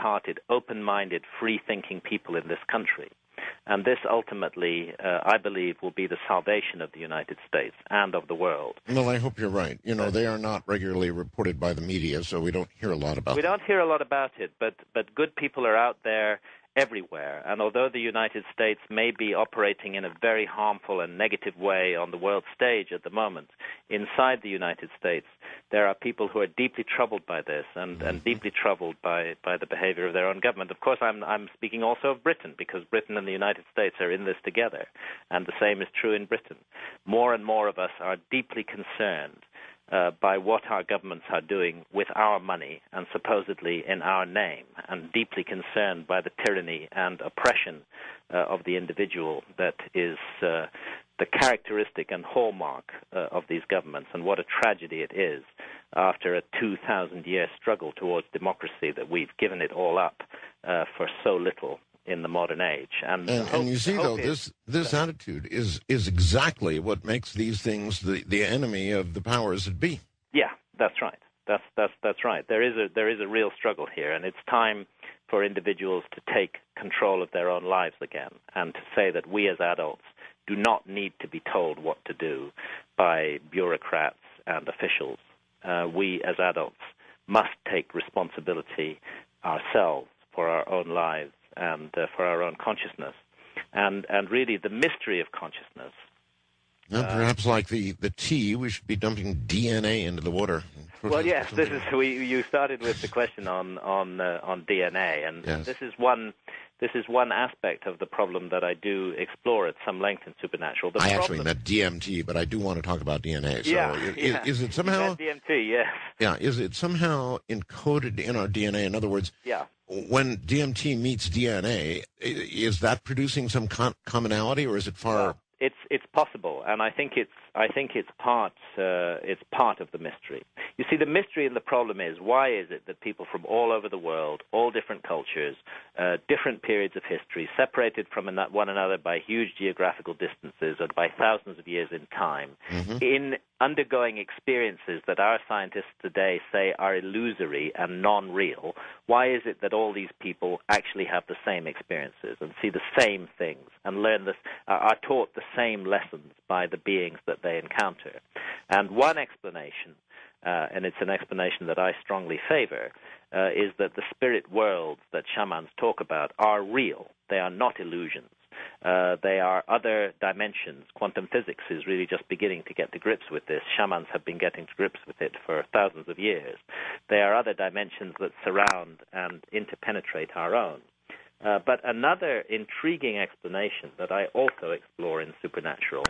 big-hearted, open-minded, free-thinking people in this country. And this ultimately, I believe, will be the salvation of the United States and of the world. Well, I hope you're right. You know, they are not regularly reported by the media, so we don't hear a lot about it. We don't hear a lot about it, but good people are out there everywhere. And although the United States may be operating in a very harmful and negative way on the world stage at the moment, inside the United States, there are people who are deeply troubled by this and deeply troubled by the behavior of their own government. Of course, I'm speaking also of Britain, because Britain and the United States are in this together, and the same is true in Britain. More and more of us are deeply concerned by what our governments are doing with our money and supposedly in our name, and deeply concerned by the tyranny and oppression of the individual that is the characteristic and hallmark of these governments, and what a tragedy it is after a 2,000-year struggle towards democracy that we've given it all up for so little in the modern age. And you see, though, this attitude is exactly what makes these things the enemy of the powers that be. Yeah, that's right. That's right. There is a real struggle here, and it's time for individuals to take control of their own lives again, and to say that we as adults do not need to be told what to do by bureaucrats and officials. We as adults must take responsibility ourselves for our own lives and for our own consciousness, and really the mystery of consciousness. Perhaps like the tea, we should be dumping DNA into the water. Well, yes, you started with the question on DNA, and yes. This is one aspect of the problem that I do explore at some length in Supernatural. I actually meant DMT, but I do want to talk about DNA. So is it somehow DMT? Yes. Yeah, is it somehow encoded in our DNA? In other words, yeah. When DMT meets DNA, is that producing some commonality, or is it far? Well, it's possible, and I think it's part of the mystery. You see, the mystery and the problem is, why is it that people from all over the world, all different cultures, different periods of history, separated from one another by huge geographical distances and by thousands of years in time, in undergoing experiences that our scientists today say are illusory and non-real, why is it that all these people actually have the same experiences and see the same things and learn this, are taught the same lessons by the beings that they encounter? And one explanation, and it's an explanation that I strongly favor, is that the spirit worlds that shamans talk about are real. They are not illusions. They are other dimensions. Quantum physics is really just beginning to get to grips with this. Shamans have been getting to grips with it for thousands of years. They are other dimensions that surround and interpenetrate our own. But another intriguing explanation that I also explore in Supernatural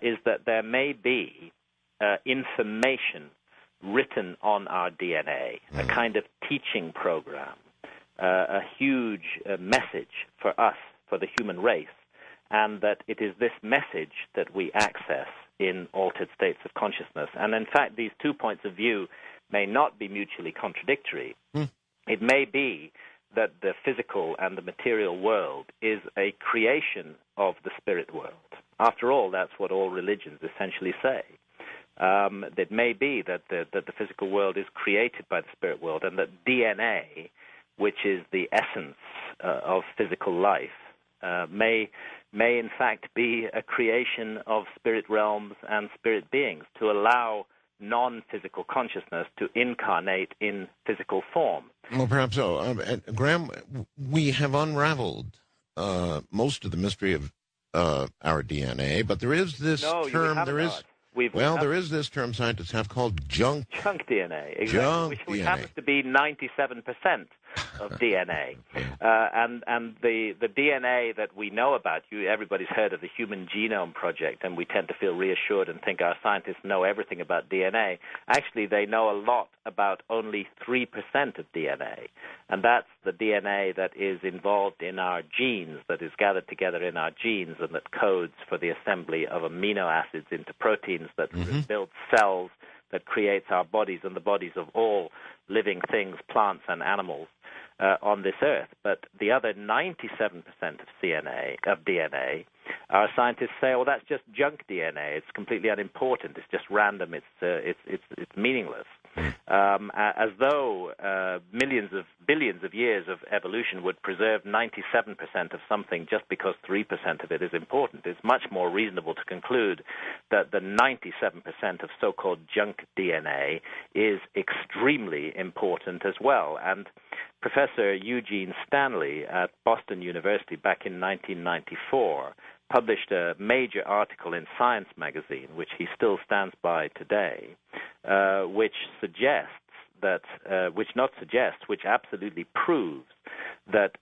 is that there may be information written on our DNA, a kind of teaching program, a huge message for us, for the human race, and that it is this message that we access in altered states of consciousness. And in fact, these 2 points of view may not be mutually contradictory. It may be that the physical and the material world is a creation of the spirit world. After all, that's what all religions essentially say. It may be that the physical world is created by the spirit world, and that DNA, which is the essence of physical life, may in fact be a creation of spirit realms and spirit beings to allow non-physical consciousness to incarnate in physical form. Well, perhaps so. Graham, we have unraveled most of the mystery of our DNA, but there is this term. There is this term scientists have called junk DNA, exactly, which happens to be 97% of DNA. And the DNA that we know about, everybody's heard of the Human Genome Project, and we tend to feel reassured and think our scientists know everything about DNA. Actually, they know a lot about only 3% of DNA, and that's the DNA that is involved in our genes, that is gathered together in our genes, and that codes for the assembly of amino acids into proteins that build cells, that creates our bodies and the bodies of all living things, plants and animals on this earth. But the other 97% of DNA Our scientists say, "Oh, that's just junk DNA. It's completely unimportant. It's just random. It's meaningless." As though billions of years of evolution would preserve 97% of something just because 3% of it is important. It's much more reasonable to conclude that the 97% of so-called junk DNA is extremely important as well. And Professor Eugene Stanley at Boston University back in 1994 published a major article in Science magazine, which he still stands by today, which absolutely proves that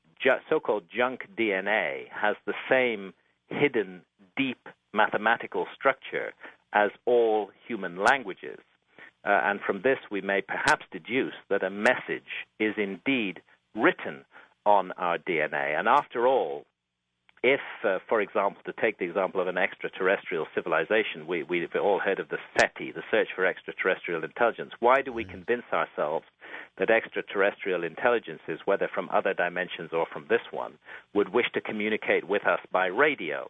so-called junk DNA has the same hidden, deep mathematical structure as all human languages. And from this, we may perhaps deduce that a message is indeed written on our DNA. And after all, if, for example, to take the example of an extraterrestrial civilization, we've all heard of the SETI, the Search for Extraterrestrial Intelligence. Why do we convince ourselves that extraterrestrial intelligences, whether from other dimensions or from this one, would wish to communicate with us by radio?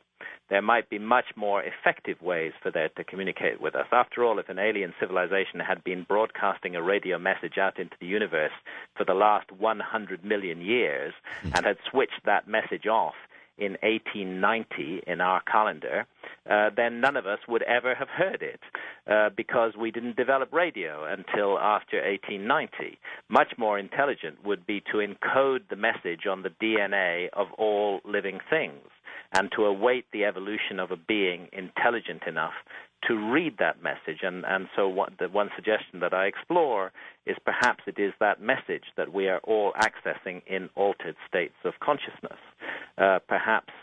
There might be much more effective ways for them to communicate with us. After all, if an alien civilization had been broadcasting a radio message out into the universe for the last 100 million years and had switched that message off in 1890 in our calendar, then none of us would ever have heard it because we didn't develop radio until after 1890. Much more intelligent would be to encode the message on the DNA of all living things and to await the evolution of a being intelligent enough to read that message. And so the one suggestion that I explore is perhaps it is that message that we are all accessing in altered states of consciousness. Perhaps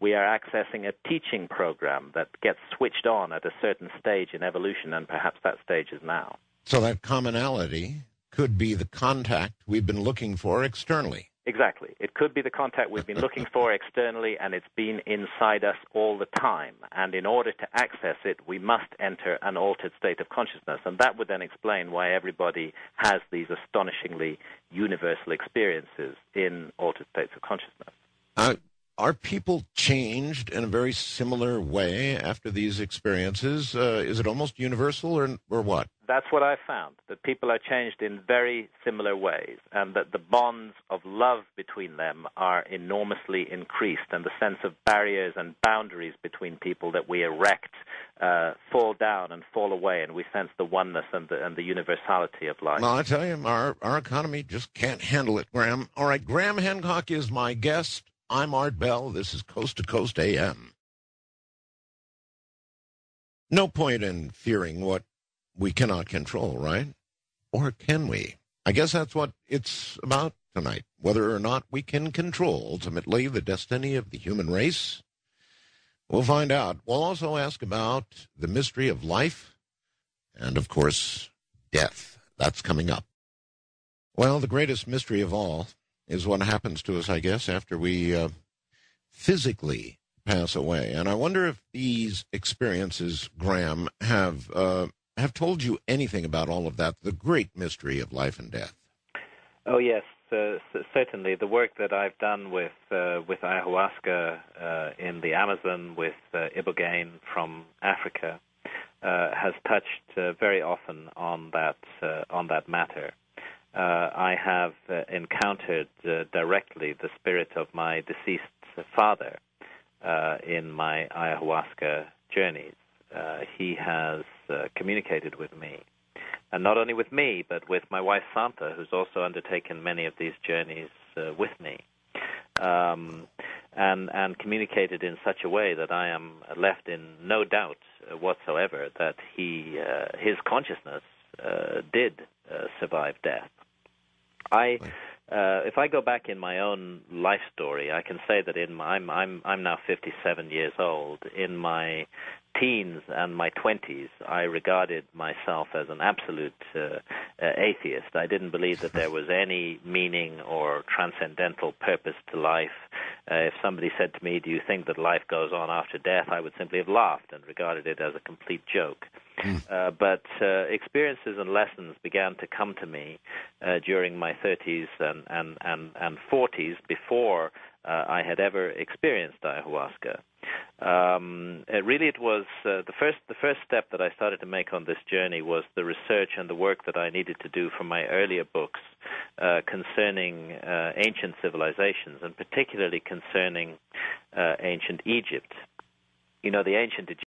we are accessing a teaching program that gets switched on at a certain stage in evolution, and perhaps that stage is now. So that commonality could be the contact we've been looking for externally. Exactly. It could be the contact we've been looking for externally, and it's been inside us all the time. And in order to access it, we must enter an altered state of consciousness. And that would then explain why everybody has these astonishingly universal experiences in altered states of consciousness. Are people changed in a very similar way after these experiences? Is it almost universal or what? That's what I've found, that people are changed in very similar ways, and that the bonds of love between them are enormously increased, and the sense of barriers and boundaries between people that we erect fall down and fall away, and we sense the oneness and the universality of life. Well, I tell you, our economy just can't handle it, Graham. All right, Graham Hancock is my guest. I'm Art Bell. This is Coast to Coast AM. No point in fearing what we cannot control, right? Or can we? I guess that's what it's about tonight, whether or not we can control, ultimately, the destiny of the human race. We'll find out. We'll also ask about the mystery of life and, of course, death. That's coming up. Well, the greatest mystery of all is what happens to us, I guess, after we physically pass away. And I wonder if these experiences, Graham, have told you anything about all of that, the great mystery of life and death. Oh, yes, certainly. The work that I've done with ayahuasca in the Amazon, with ibogaine from Africa, has touched very often on that matter. I have encountered directly the spirit of my deceased father in my ayahuasca journeys. He has communicated with me, and not only with me, but with my wife Santa, who's also undertaken many of these journeys with me, and communicated in such a way that I am left in no doubt whatsoever that his consciousness did survive death. If I go back in my own life story, I can say that I'm now 57 years old. In my teens and my 20s, I regarded myself as an absolute atheist. I didn't believe that there was any meaning or transcendental purpose to life. If somebody said to me, "Do you think that life goes on after death?" I would simply have laughed and regarded it as a complete joke. But experiences and lessons began to come to me during my 30s and 40s before I had ever experienced ayahuasca. Really, it was the first step that I started to make on this journey was the research and the work that I needed to do for my earlier books concerning ancient civilizations, and particularly concerning ancient Egypt. You know, the ancient